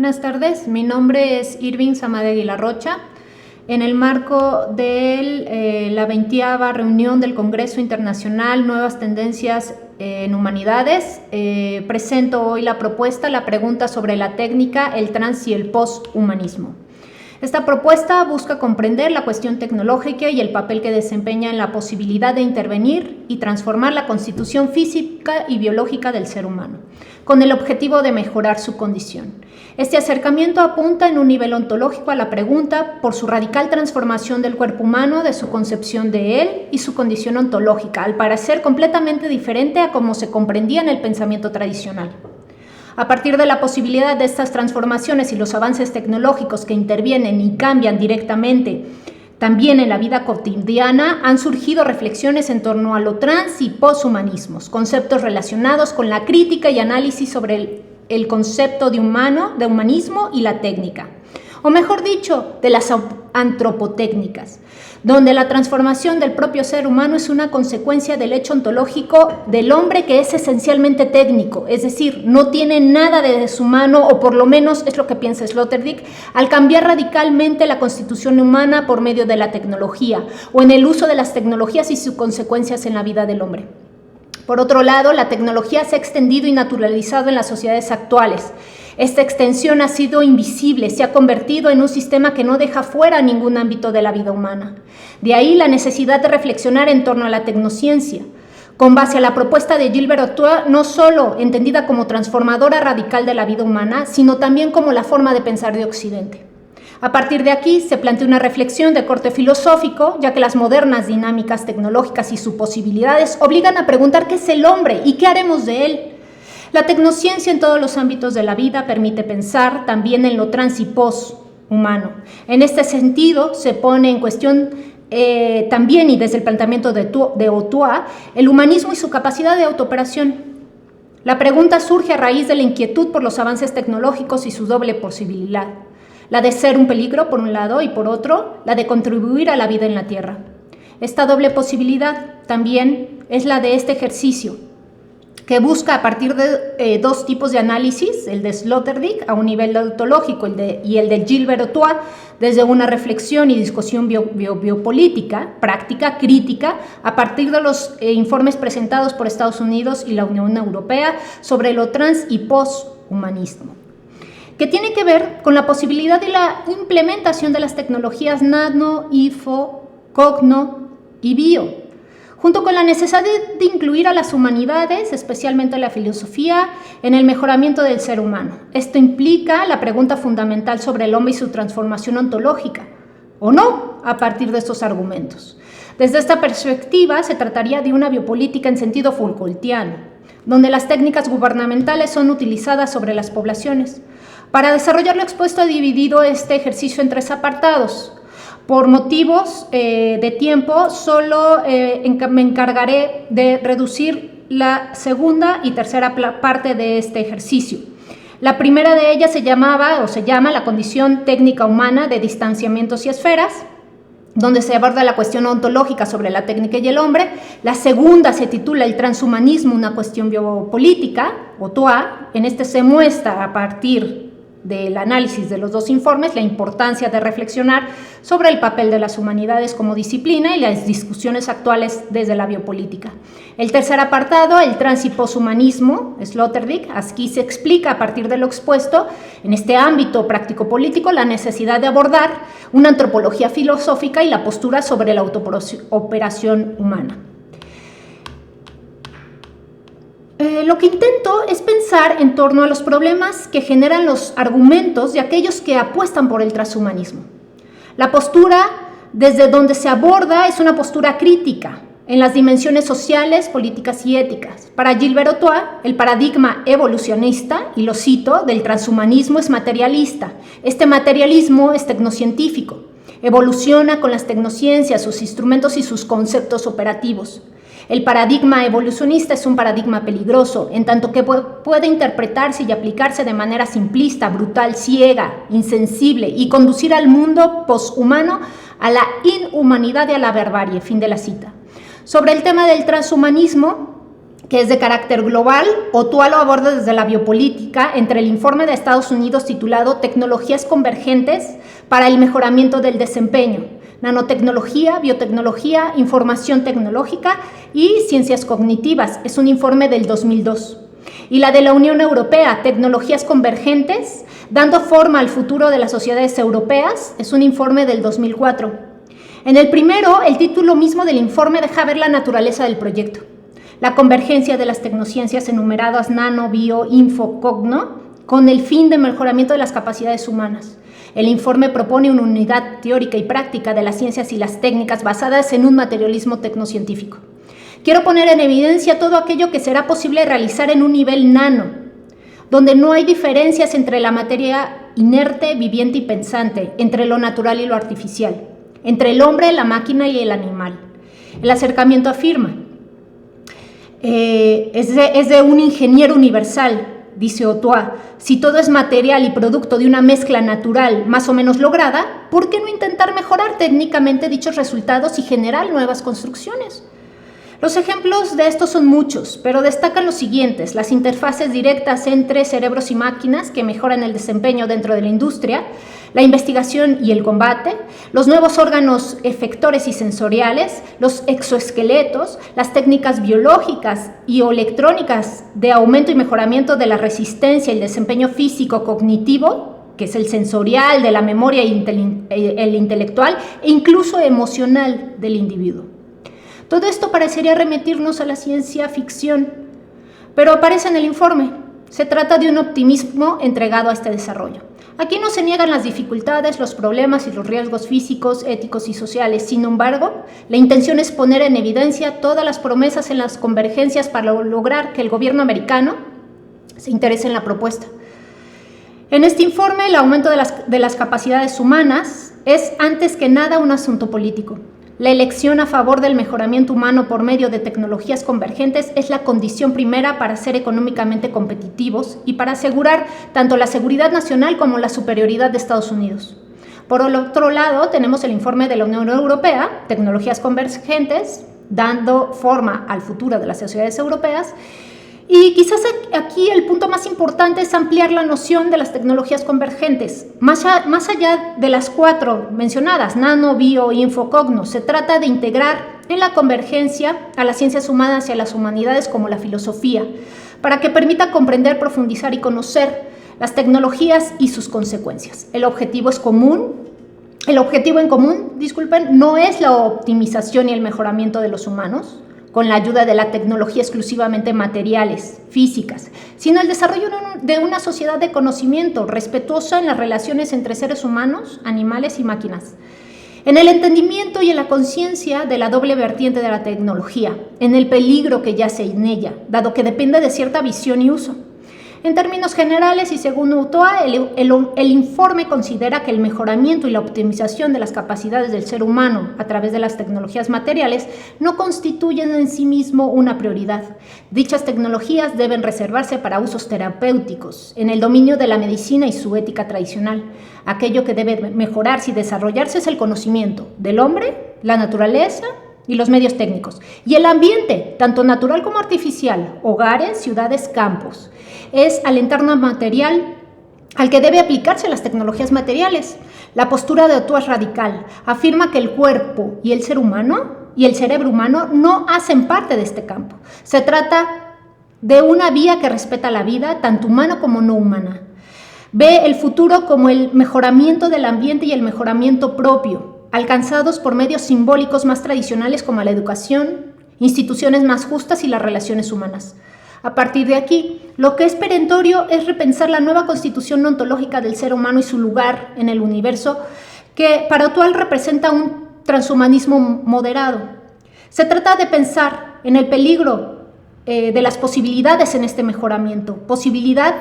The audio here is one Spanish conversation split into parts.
Buenas tardes, mi nombre es Irving Samadegui La Rocha. En el marco de la 20ª reunión del Congreso Internacional Nuevas Tendencias en Humanidades, presento hoy la pregunta sobre la técnica, el trans y el posthumanismo. Esta propuesta busca comprender la cuestión tecnológica y el papel que desempeña en la posibilidad de intervenir y transformar la constitución física y biológica del ser humano, con el objetivo de mejorar su condición. Este acercamiento apunta en un nivel ontológico a la pregunta por su radical transformación del cuerpo humano, de su concepción de él y su condición ontológica, al parecer completamente diferente a como se comprendía en el pensamiento tradicional. A partir de la posibilidad de estas transformaciones y los avances tecnológicos que intervienen y cambian directamente también en la vida cotidiana, han surgido reflexiones en torno a lo trans y poshumanismos, conceptos relacionados con la crítica y análisis sobre el concepto de humanismo y la técnica, o mejor dicho, de las antropotécnicas, donde la transformación del propio ser humano es una consecuencia del hecho ontológico del hombre, que es esencialmente técnico, es decir, no tiene nada de deshumano, o por lo menos es lo que piensa Sloterdijk, al cambiar radicalmente la constitución humana por medio de la tecnología, o en el uso de las tecnologías y sus consecuencias en la vida del hombre. Por otro lado, la tecnología se ha extendido y naturalizado en las sociedades actuales. Esta extensión ha sido invisible, se ha convertido en un sistema que no deja fuera ningún ámbito de la vida humana. De ahí la necesidad de reflexionar en torno a la tecnociencia, con base a la propuesta de Gilbert Ochoa, no solo entendida como transformadora radical de la vida humana, sino también como la forma de pensar de Occidente. A partir de aquí se plantea una reflexión de corte filosófico, ya que las modernas dinámicas tecnológicas y sus posibilidades obligan a preguntar qué es el hombre y qué haremos de él. La tecnociencia en todos los ámbitos de la vida permite pensar también en lo trans y post-humano. En este sentido, se pone en cuestión también, y desde el planteamiento de Ochoa, el humanismo y su capacidad de autooperación. La pregunta surge a raíz de la inquietud por los avances tecnológicos y su doble posibilidad. La de ser un peligro, por un lado, y por otro, la de contribuir a la vida en la Tierra. Esta doble posibilidad también es la de este ejercicio, que busca a partir de dos tipos de análisis, el de Sloterdijk a un nivel ontológico y el de Gilbert Ochoa, desde una reflexión y discusión biopolítica, práctica, crítica, a partir de los informes presentados por Estados Unidos y la Unión Europea sobre lo trans y posthumanismo, que tiene que ver con la posibilidad de la implementación de las tecnologías nano, info, cogno y bio, junto con la necesidad de incluir a las humanidades, especialmente la filosofía, en el mejoramiento del ser humano. Esto implica la pregunta fundamental sobre el hombre y su transformación ontológica, ¿o no?, a partir de estos argumentos. Desde esta perspectiva, se trataría de una biopolítica en sentido Foucaultiano, donde las técnicas gubernamentales son utilizadas sobre las poblaciones. Para desarrollar lo expuesto, he dividido este ejercicio en 3 apartados. Por motivos de tiempo, solo me encargaré de reducir la segunda y tercera parte de este ejercicio. La primera de ellas se llama la condición técnica humana de distanciamientos y esferas, donde se aborda la cuestión ontológica sobre la técnica y el hombre. La segunda se titula el transhumanismo, una cuestión biopolítica, Ochoa. En este se muestra, a partir del análisis de los dos informes, la importancia de reflexionar sobre el papel de las humanidades como disciplina y las discusiones actuales desde la biopolítica. El tercer apartado, el trans y poshumanismo, Sloterdijk. Aquí se explica, a partir de lo expuesto, en este ámbito práctico-político, la necesidad de abordar una antropología filosófica y la postura sobre la autooperación humana. Lo que intento es pensar en torno a los problemas que generan los argumentos de aquellos que apuestan por el transhumanismo. La postura desde donde se aborda es una postura crítica en las dimensiones sociales, políticas y éticas. Para Gilbert Ochoa, el paradigma evolucionista, y lo cito, del transhumanismo es materialista. Este materialismo es tecnocientífico. Evoluciona con las tecnociencias, sus instrumentos y sus conceptos operativos. El paradigma evolucionista es un paradigma peligroso, en tanto que puede interpretarse y aplicarse de manera simplista, brutal, ciega, insensible y conducir al mundo poshumano a la inhumanidad y a la barbarie. Fin de la cita. Sobre el tema del transhumanismo, que es de carácter global. Otua lo aborda desde la biopolítica entre el informe de Estados Unidos titulado Tecnologías convergentes para el mejoramiento del desempeño, nanotecnología, biotecnología, información tecnológica y ciencias cognitivas. Es un informe del 2002. Y la de la Unión Europea, Tecnologías convergentes, dando forma al futuro de las sociedades europeas, es un informe del 2004. En el primero, el título mismo del informe deja ver la naturaleza del proyecto. La convergencia de las tecnociencias enumeradas nano, bio, info, cogno, con el fin de mejoramiento de las capacidades humanas. El informe propone una unidad teórica y práctica de las ciencias y las técnicas basadas en un materialismo tecnocientífico. Quiero poner en evidencia todo aquello que será posible realizar en un nivel nano, donde no hay diferencias entre la materia inerte, viviente y pensante, entre lo natural y lo artificial, entre el hombre, la máquina y el animal. El acercamiento afirma: es de un ingeniero universal, dice Otua. Si todo es material y producto de una mezcla natural más o menos lograda, ¿por qué no intentar mejorar técnicamente dichos resultados y generar nuevas construcciones? Los ejemplos de estos son muchos, pero destacan los siguientes: las interfaces directas entre cerebros y máquinas que mejoran el desempeño dentro de la industria, la investigación y el combate, los nuevos órganos efectores y sensoriales, los exoesqueletos, las técnicas biológicas y o electrónicas de aumento y mejoramiento de la resistencia y el desempeño físico-cognitivo, que es el sensorial, de la memoria el intelectual e incluso emocional del individuo. Todo esto parecería remitirnos a la ciencia ficción, pero aparece en el informe. Se trata de un optimismo entregado a este desarrollo. Aquí no se niegan las dificultades, los problemas y los riesgos físicos, éticos y sociales. Sin embargo, la intención es poner en evidencia todas las promesas en las convergencias para lograr que el gobierno americano se interese en la propuesta. En este informe, el aumento de las capacidades humanas es antes que nada un asunto político. La elección a favor del mejoramiento humano por medio de tecnologías convergentes es la condición primera para ser económicamente competitivos y para asegurar tanto la seguridad nacional como la superioridad de Estados Unidos. Por el otro lado, tenemos el informe de la Unión Europea, Tecnologías convergentes, dando forma al futuro de las sociedades europeas. Y quizás aquí el punto más importante es ampliar la noción de las tecnologías convergentes. Más allá de las 4 mencionadas, nano, bio, info, cogno, se trata de integrar en la convergencia a las ciencias humanas y a las humanidades como la filosofía, para que permita comprender, profundizar y conocer las tecnologías y sus consecuencias. El objetivo en común, no es la optimización y el mejoramiento de los humanos, con la ayuda de la tecnología exclusivamente materiales, físicas, sino el desarrollo de una sociedad de conocimiento respetuosa en las relaciones entre seres humanos, animales y máquinas, en el entendimiento y en la conciencia de la doble vertiente de la tecnología, en el peligro que yace en ella, dado que depende de cierta visión y uso. En términos generales y según Otua, el informe considera que el mejoramiento y la optimización de las capacidades del ser humano a través de las tecnologías materiales no constituyen en sí mismo una prioridad. Dichas tecnologías deben reservarse para usos terapéuticos, en el dominio de la medicina y su ética tradicional. Aquello que debe mejorarse y desarrollarse es el conocimiento del hombre, la naturaleza y los medios técnicos, y el ambiente, tanto natural como artificial, hogares, ciudades, campos. Es al entorno material al que debe aplicarse las tecnologías materiales. La postura de Otua es radical. Afirma que el cuerpo y el ser humano y el cerebro humano no hacen parte de este campo. Se trata de una vía que respeta la vida, tanto humana como no humana. Ve el futuro como el mejoramiento del ambiente y el mejoramiento propio, alcanzados por medios simbólicos más tradicionales como la educación, instituciones más justas y las relaciones humanas. A partir de aquí, lo que es perentorio es repensar la nueva constitución ontológica del ser humano y su lugar en el universo, que para Otua representa un transhumanismo moderado. Se trata de pensar en el peligro de las posibilidades en este mejoramiento, posibilidad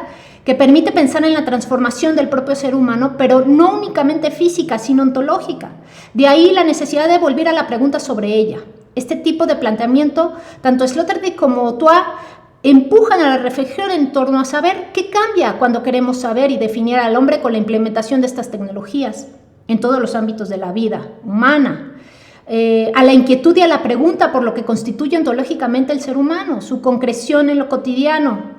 que permite pensar en la transformación del propio ser humano, pero no únicamente física, sino ontológica. De ahí la necesidad de volver a la pregunta sobre ella. Este tipo de planteamiento, tanto Sloterdijk como Otua, empujan a la reflexión en torno a saber qué cambia cuando queremos saber y definir al hombre con la implementación de estas tecnologías en todos los ámbitos de la vida humana. a la inquietud y a la pregunta por lo que constituye ontológicamente el ser humano, su concreción en lo cotidiano.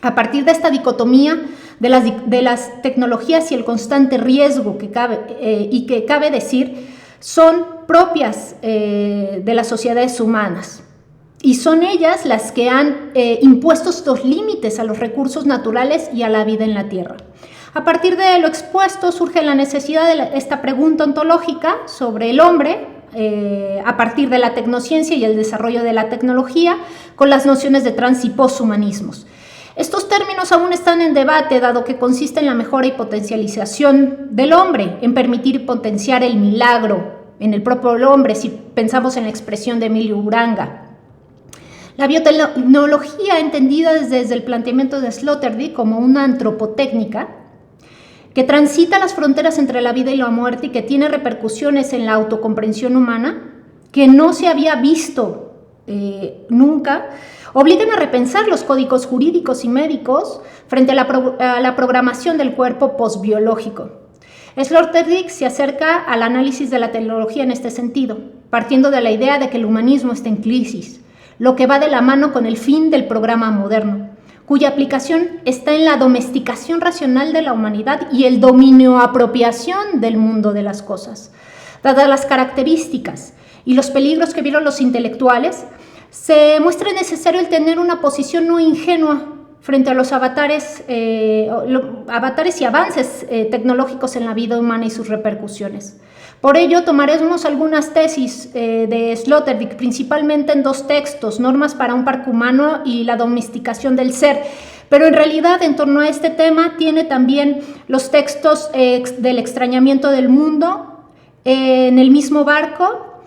A partir de esta dicotomía de las tecnologías y el constante riesgo que cabe decir, son propias de las sociedades humanas. Y son ellas las que han impuesto estos límites a los recursos naturales y a la vida en la Tierra. A partir de lo expuesto surge la necesidad de esta pregunta ontológica sobre el hombre, a partir de la tecnociencia y el desarrollo de la tecnología, con las nociones de trans y poshumanismos. Estos términos aún están en debate, dado que consiste en la mejora y potencialización del hombre, en permitir y potenciar el milagro en el propio hombre, si pensamos en la expresión de Emilio Uranga. La biotecnología, entendida desde el planteamiento de Sloterdijk como una antropotécnica, que transita las fronteras entre la vida y la muerte y que tiene repercusiones en la autocomprensión humana, que no se había visto nunca, obligan a repensar los códigos jurídicos y médicos frente a la programación del cuerpo posbiológico. Sloterdijk se acerca al análisis de la tecnología en este sentido, partiendo de la idea de que el humanismo está en crisis, lo que va de la mano con el fin del programa moderno, cuya aplicación está en la domesticación racional de la humanidad y el dominio-apropiación del mundo de las cosas. Dadas las características y los peligros que vieron los intelectuales, se muestra necesario el tener una posición no ingenua frente a los avatares y avances tecnológicos en la vida humana y sus repercusiones. Por ello, tomaremos algunas tesis de Sloterdijk, principalmente en dos textos, Normas para un parque humano y La domesticación del ser. Pero en realidad, en torno a este tema, tiene también los textos del extrañamiento del mundo, En el mismo barco,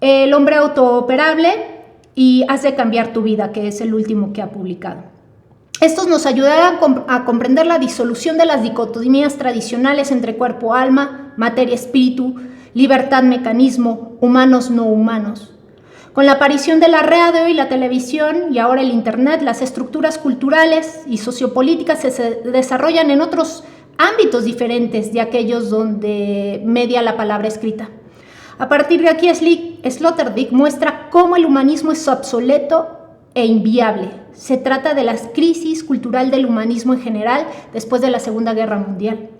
El hombre autooperable y Has de cambiar tu vida, que es el último que ha publicado. Estos nos ayudarán a comprender la disolución de las dicotomías tradicionales entre cuerpo-alma, materia-espíritu, libertad-mecanismo, humanos-no humanos. Con la aparición de la radio y la televisión y ahora el Internet, las estructuras culturales y sociopolíticas se desarrollan en otros ámbitos diferentes de aquellos donde media la palabra escrita. A partir de aquí, Sloterdijk muestra cómo el humanismo es obsoleto e inviable. Se trata de la crisis cultural del humanismo en general después de la Segunda Guerra Mundial.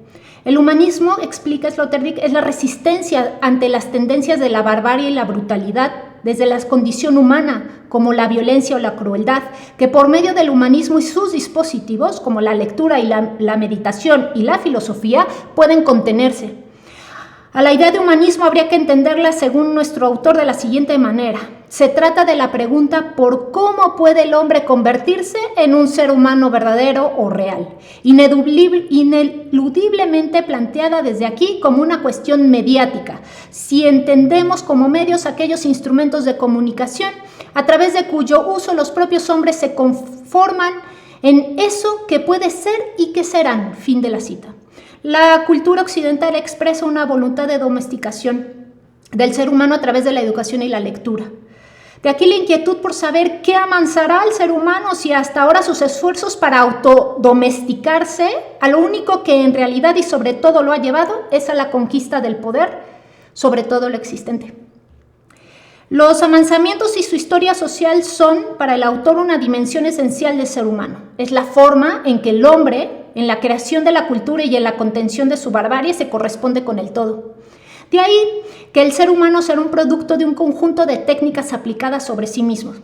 El humanismo, explica Sloterdijk, es la resistencia ante las tendencias de la barbarie y la brutalidad desde la condición humana, como la violencia o la crueldad, que por medio del humanismo y sus dispositivos, como la lectura y la meditación y la filosofía, pueden contenerse. A la idea de humanismo habría que entenderla, según nuestro autor, de la siguiente manera. Se trata de la pregunta por cómo puede el hombre convertirse en un ser humano verdadero o real, ineludiblemente planteada desde aquí como una cuestión mediática, si entendemos como medios aquellos instrumentos de comunicación a través de cuyo uso los propios hombres se conforman en eso que puede ser y que serán. Fin de la cita. La cultura occidental expresa una voluntad de domesticación del ser humano a través de la educación y la lectura. De aquí la inquietud por saber qué amansará al ser humano si hasta ahora sus esfuerzos para autodomesticarse, a lo único que en realidad y sobre todo lo ha llevado es a la conquista del poder, sobre todo lo existente. Los amansamientos y su historia social son para el autor una dimensión esencial del ser humano. Es la forma en que el hombre, en la creación de la cultura y en la contención de su barbarie, se corresponde con el todo. De ahí que el ser humano será un producto de un conjunto de técnicas aplicadas sobre sí mismo.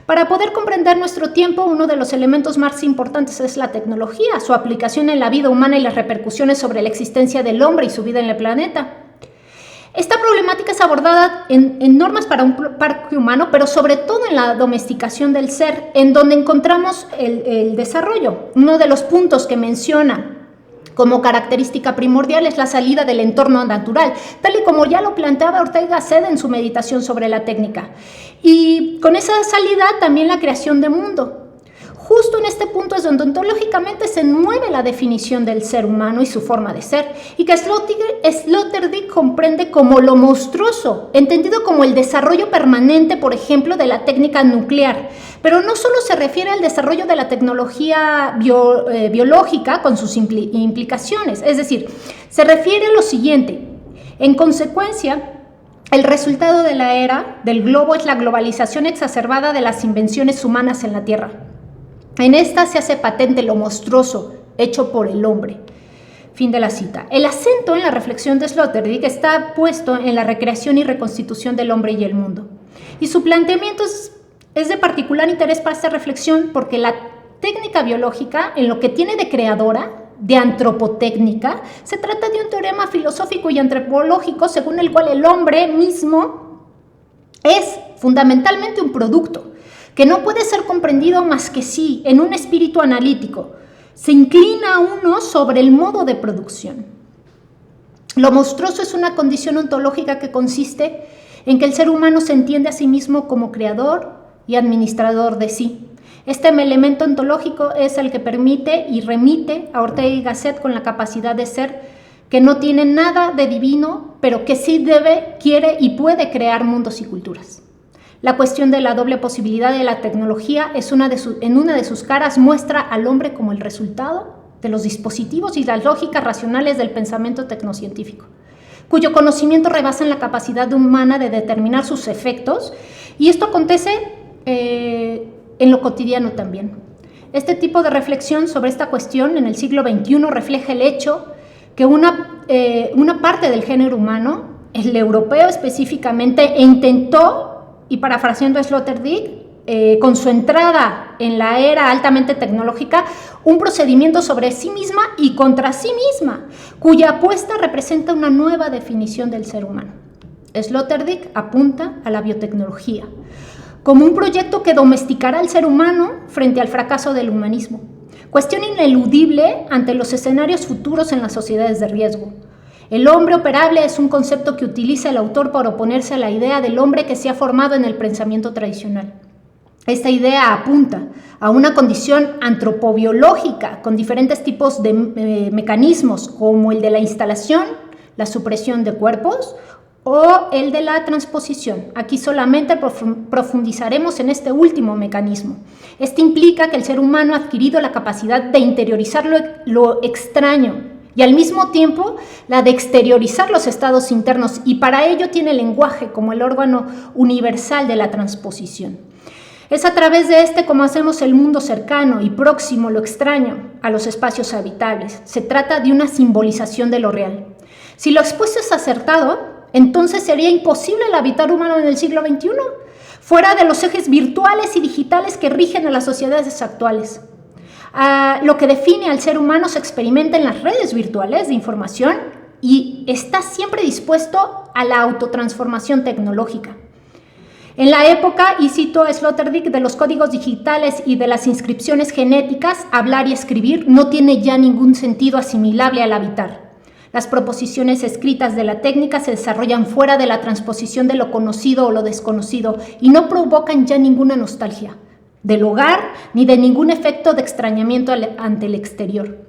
Para poder comprender nuestro tiempo, uno de los elementos más importantes es la tecnología, su aplicación en la vida humana y las repercusiones sobre la existencia del hombre y su vida en el planeta. Esta problemática es abordada en Normas para un parque humano, pero sobre todo en la domesticación del ser, en donde encontramos el desarrollo. Uno de los puntos que menciona como característica primordial es la salida del entorno natural, tal y como ya lo planteaba Ortega y Gasset en su meditación sobre la técnica. Y con esa salida también la creación de mundo. Justo en este punto es donde ontológicamente se mueve la definición del ser humano y su forma de ser, y que Sloterdijk comprende como lo monstruoso, entendido como el desarrollo permanente, por ejemplo, de la técnica nuclear. Pero no solo se refiere al desarrollo de la tecnología biológica con sus implicaciones, es decir, se refiere a lo siguiente. En consecuencia, El resultado de la era del globo es la globalización exacerbada de las invenciones humanas en la Tierra. En esta se hace patente lo monstruoso hecho por el hombre. Fin de la cita. El acento en la reflexión de Sloterdijk está puesto en la recreación y reconstitución del hombre y el mundo. Y su planteamiento es de particular interés para esta reflexión porque la técnica biológica, en lo que tiene de creadora, de antropotécnica, se trata de un teorema filosófico y antropológico según el cual el hombre mismo es fundamentalmente un producto que no puede ser comprendido más que si, en un espíritu analítico, se inclina uno sobre el modo de producción. Lo monstruoso es una condición ontológica que consiste en que el ser humano se entiende a sí mismo como creador y administrador de sí. Este elemento ontológico es el que permite y remite a Ortega y Gasset con la capacidad de ser que no tiene nada de divino, pero que sí debe, quiere y puede crear mundos y culturas. La cuestión de la doble posibilidad de la tecnología en una de sus caras muestra al hombre como el resultado de los dispositivos y las lógicas racionales del pensamiento tecnocientífico, cuyo conocimiento rebasa la capacidad humana de determinar sus efectos, y esto acontece en lo cotidiano también. Este tipo de reflexión sobre esta cuestión en el siglo XXI refleja el hecho que una parte del género humano, el europeo específicamente, intentó, y parafraseando a Sloterdijk, con su entrada en la era altamente tecnológica, un procedimiento sobre sí misma y contra sí misma, cuya apuesta representa una nueva definición del ser humano. Sloterdijk apunta a la biotecnología como un proyecto que domesticará al ser humano frente al fracaso del humanismo, cuestión ineludible ante los escenarios futuros en las sociedades de riesgo. El hombre operable es un concepto que utiliza el autor para oponerse a la idea del hombre que se ha formado en el pensamiento tradicional. Esta idea apunta a una condición antropobiológica con diferentes tipos de mecanismos, como el de la instalación, la supresión de cuerpos o el de la transposición. Aquí solamente profundizaremos en este último mecanismo. Este implica que el ser humano ha adquirido la capacidad de interiorizar lo extraño y al mismo tiempo la de exteriorizar los estados internos, y para ello tiene el lenguaje como el órgano universal de la transposición. Es a través de este como hacemos el mundo cercano y próximo, lo extraño, a los espacios habitables. Se trata de una simbolización de lo real. Si lo expuesto es acertado, entonces sería imposible el habitar humano en el siglo XXI, fuera de los ejes virtuales y digitales que rigen a las sociedades actuales. Lo que define al ser humano se experimenta en las redes virtuales de información y está siempre dispuesto a la autotransformación tecnológica. En la época, y cito a Sloterdijk, de los códigos digitales y de las inscripciones genéticas, hablar y escribir no tiene ya ningún sentido asimilable al habitar. Las proposiciones escritas de la técnica se desarrollan fuera de la transposición de lo conocido o lo desconocido y no provocan ya ninguna nostalgia del hogar ni de ningún efecto de extrañamiento ante el exterior.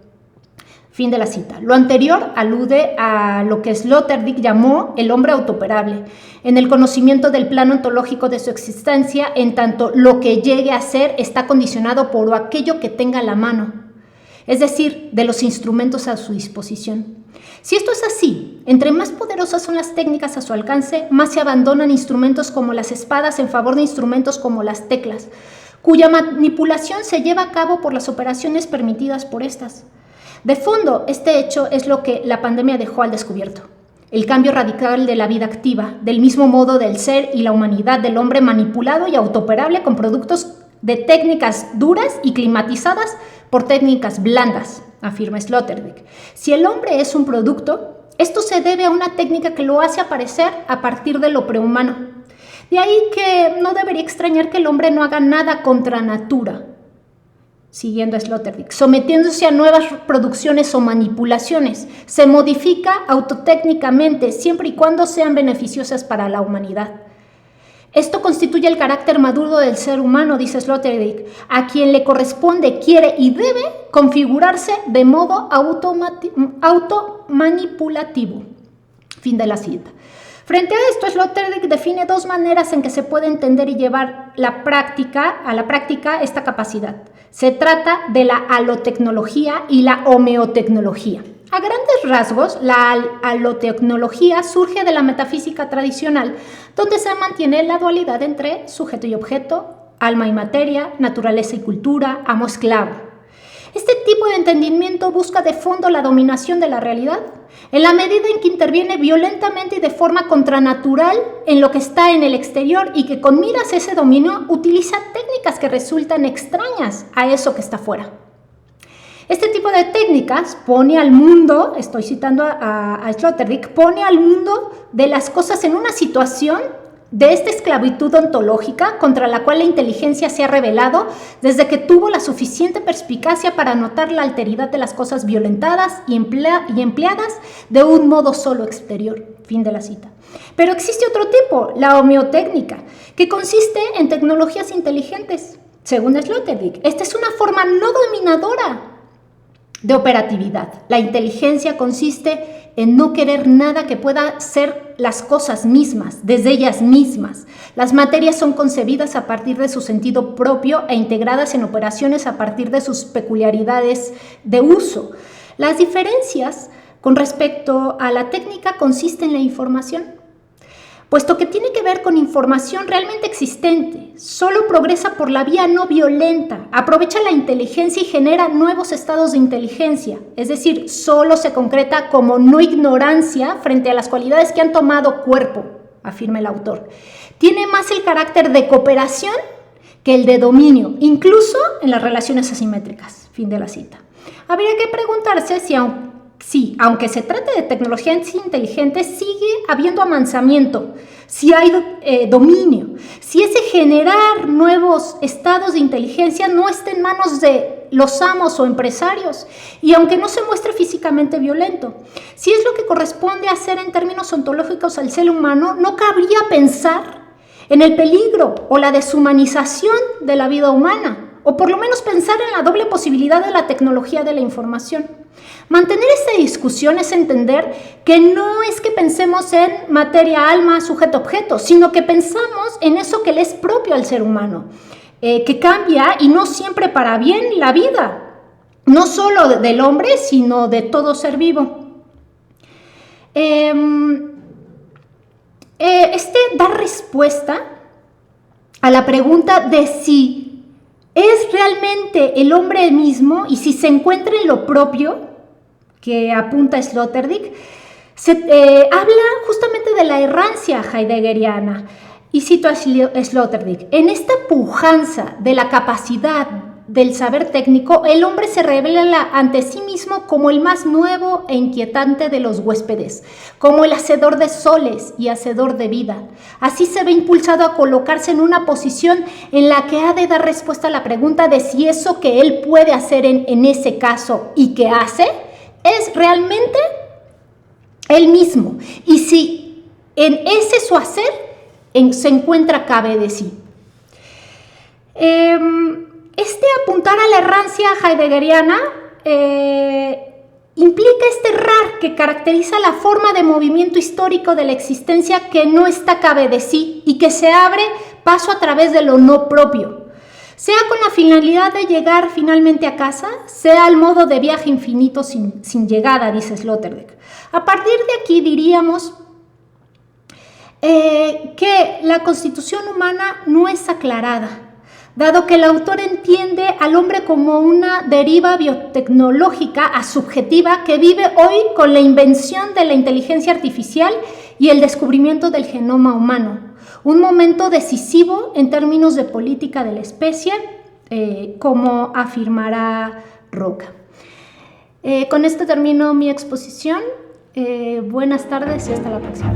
Fin de la cita. Lo anterior alude a lo que Sloterdijk llamó el hombre autooperable, en el conocimiento del plano ontológico de su existencia, en tanto lo que llegue a ser está condicionado por aquello que tenga a la mano, es decir, de los instrumentos a su disposición. Si esto es así, entre más poderosas son las técnicas a su alcance, más se abandonan instrumentos como las espadas en favor de instrumentos como las teclas, cuya manipulación se lleva a cabo por las operaciones permitidas por estas. De fondo, este hecho es lo que la pandemia dejó al descubierto: el cambio radical de la vida activa, del mismo modo del ser y la humanidad del hombre manipulado y autooperable con productos de técnicas duras y climatizadas por técnicas blandas, afirma Sloterdijk. Si el hombre es un producto, esto se debe a una técnica que lo hace aparecer a partir de lo prehumano. De ahí que no debería extrañar que el hombre no haga nada contra natura, siguiendo a Sloterdijk, sometiéndose a nuevas producciones o manipulaciones. Se modifica autotécnicamente siempre y cuando sean beneficiosas para la humanidad. Esto constituye el carácter maduro del ser humano, dice Sloterdijk, a quien le corresponde, quiere y debe configurarse de modo automanipulativo. Fin de la cita. Frente a esto, Sloterdijk define dos maneras en que se puede entender y llevar a la práctica esta capacidad. Se trata de la alotecnología y la homeotecnología. A grandes rasgos, la alotecnología surge de la metafísica tradicional, donde se mantiene la dualidad entre sujeto y objeto, alma y materia, naturaleza y cultura, amo-esclavo. Este tipo de entendimiento busca de fondo la dominación de la realidad, en la medida en que interviene violentamente y de forma contranatural en lo que está en el exterior y que con miras a ese dominio utiliza técnicas que resultan extrañas a eso que está fuera. Este tipo de técnicas pone al mundo, estoy citando a Sloterdijk, pone al mundo de las cosas en una situación de esta esclavitud ontológica contra la cual la inteligencia se ha rebelado desde que tuvo la suficiente perspicacia para notar la alteridad de las cosas violentadas y empleadas de un modo solo exterior. Fin de la cita. Pero existe otro tipo, la homeotécnica, que consiste en tecnologías inteligentes. Según Sloterdijk, esta es una forma no dominadora de operatividad. La inteligencia consiste en no querer nada que pueda ser las cosas mismas, desde ellas mismas. Las materias son concebidas a partir de su sentido propio e integradas en operaciones a partir de sus peculiaridades de uso. Las diferencias con respecto a la técnica consisten en la información. Puesto que tiene que ver con información realmente existente, solo progresa por la vía no violenta, aprovecha la inteligencia y genera nuevos estados de inteligencia, es decir, solo se concreta como no ignorancia frente a las cualidades que han tomado cuerpo, afirma el autor. Tiene más el carácter de cooperación que el de dominio, incluso en las relaciones asimétricas. Fin de la cita. Habría que preguntarse si, aunque se trate de tecnologías inteligentes, sigue habiendo amansamiento, si hay dominio, si ese generar nuevos estados de inteligencia no está en manos de los amos o empresarios, y aunque no se muestre físicamente violento. Si es lo que corresponde hacer en términos ontológicos al ser humano, no cabría pensar en el peligro o la deshumanización de la vida humana, o por lo menos pensar en la doble posibilidad de la tecnología de la información. Mantener esta discusión es entender que no es que pensemos en materia, alma, sujeto, objeto, sino que pensamos en eso que le es propio al ser humano, que cambia y no siempre para bien la vida, no solo del hombre, sino de todo ser vivo. Da respuesta a la pregunta de si es realmente el hombre mismo y si se encuentra en lo propio, que apunta Sloterdijk, habla justamente de la errancia heideggeriana. Y cito a Sloterdijk: en esta pujanza de la capacidad del saber técnico, el hombre se revela ante sí mismo como el más nuevo e inquietante de los huéspedes, como el hacedor de soles y hacedor de vida. Así se ve impulsado a colocarse en una posición en la que ha de dar respuesta a la pregunta de si eso que él puede hacer en ese caso y que hace es realmente él mismo, y si en ese su hacer se encuentra cabe de sí. Apuntar a la errancia heideggeriana implica este errar que caracteriza la forma de movimiento histórico de la existencia que no está cabe de sí y que se abre paso a través de lo no propio, sea con la finalidad de llegar finalmente a casa, sea al modo de viaje infinito sin llegada, dice Sloterdijk. A partir de aquí diríamos que la constitución humana no es aclarada, dado que el autor entiende al hombre como una deriva biotecnológica asubjetiva que vive hoy con la invención de la inteligencia artificial y el descubrimiento del genoma humano. Un momento decisivo en términos de política de la especie, como afirmará Roca. Con esto termino mi exposición. Buenas tardes y hasta la próxima.